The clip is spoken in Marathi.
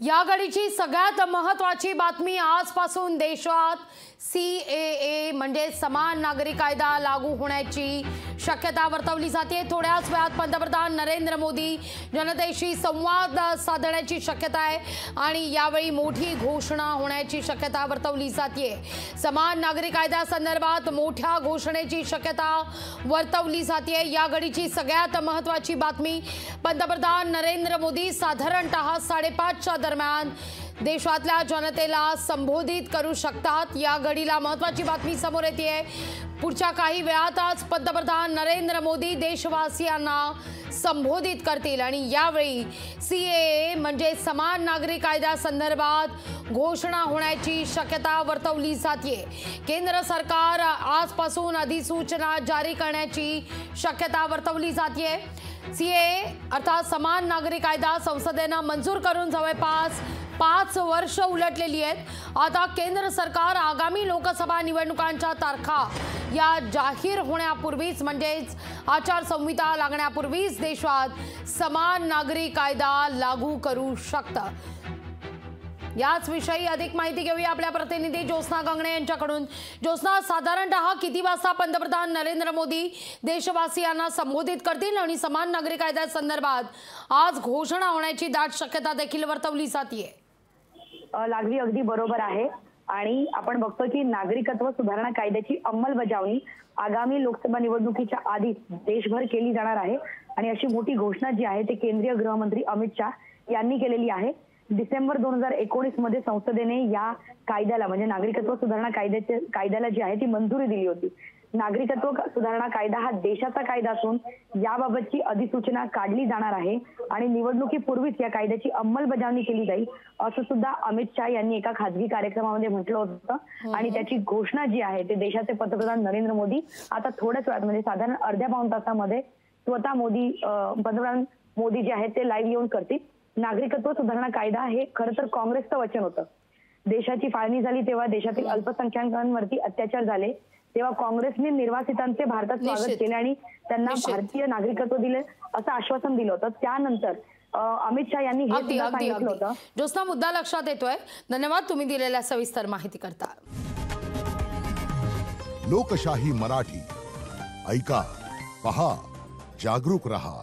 या घडीची सगळ्यात महत्त्वाची बातमी आजपासून देशात CAA म्हणजे समान नागरी कायदा लागू होण्याची शक्यता वर्तवली जाते। थोड्याच वेळात पंतप्रधान नरेंद्र मोदी जनतेशी संवाद साधण्याची शक्यता आहे आणि यावेळी मोठी घोषणा होण्याची शक्यता वर्तवली जाते। समान नागरी कायदा संदर्भात मोठ्या घोषणेची शक्यता वर्तवली जाते। या घडीची सगळ्यात महत्त्वाची बातमी पंतप्रधान नरेंद्र मोदी साधारणतः 5:30च्या दरम्यान देशातल्या जनतेला संबोधित करू शकतात। या घडीला महत्त्वाची बातमी समोर येते। पुढच्या काही वेळातच पंतप्रधान नरेंद्र मोदी देशवासियांना संबोधित करतील आणि यावेळी CAA म्हणजे समान नागरी कायदा संदर्भात घोषणा होण्याची शक्यता वर्तवली जाते। केंद्र सरकार आजपासून अधिसूचना जारी करण्याची शक्यता वर्तवली जाते। CAA अर्थात समान नागरी कायदा संसदेने मंजूर करून जवळपास 5 वर्ष उलटलेली आहेत। आता केंद्र सरकार आगामी लोकसभा निवडणुकांच्या तारखा या जाहीर होण्यापूर्वीच म्हणजेच आचारसंहिता लागण्यापूर्वीच देशात समान नागरी कायदा लागू करू शकतं। याच विषयी अधिक माहिती घेऊया आपल्या प्रतिनिधी ज्योत्स्ना गंगणे यांच्याकडून। ज्योत्स्ना, साधारणतः किती वाजता पंतप्रधान नरेंद्र मोदी देशवासियांना संबोधित करतील आणि समान नागरी कायद्यासंदर्भात आज घोषणा होण्याची दाट शक्यता देखील वर्तवली जाते? लागली अगदी बरोबर आहे आणि आपण बघतो की नागरिकत्व सुधारणा कायद्याची अंमलबजावणी आगामी लोकसभा निवडणुकीच्या आधी देशभर केली जाणार आहे आणि अशी मोठी घोषणा जी आहे ते केंद्रीय गृहमंत्री अमित शाह यांनी केलेली आहे। डिसेंबर 2019 मध्ये संसदेने या कायद्याला म्हणजे नागरिकत्व सुधारणा कायद्याला जी आहे ती मंजुरी दिली होती। नागरिकत्व सुधारणा कायदा हा देशाचा कायदा असून याबाबतची अधिसूचना काढली जाणार आहे आणि निवडणुकीपूर्वीच या कायद्याची अंमलबजावणी केली जाईल असं सुद्धा अमित शाह यांनी एका खासगी कार्यक्रमामध्ये म्हटलं होतं आणि त्याची घोषणा जी आहे ते देशाचे पंतप्रधान नरेंद्र मोदी आता थोड्याच वेळात म्हणजे साधारण अर्ध्या पाऊण तासामध्ये स्वतः पंतप्रधान मोदी जे आहेत ते लाईव्ह येऊन करतील। नागरिकत्व सुधारणा कायदा हे खरं तर काँग्रेसचं वचन होतं। देशाची फाळणी झाली तेव्हा देशातील अल्पसंख्याकांवरती अत्याचार झाले तेव्हा काँग्रेसने निर्वासितांचे भारतात स्वागत केले आणि त्यांना भारतीय नागरिकत्व दिले असं आश्वासन दिलं होतं। त्यानंतर अमित शाह यांनी हे सुद्धा सांगितलं होतं। ज्योत्स्ना, मुद्दा लक्षात येतोय। धन्यवाद तुम्ही दिलेल्या सविस्तर माहिती करता। लोकशाही मराठी ऐका, पहा, जागरूक रहा।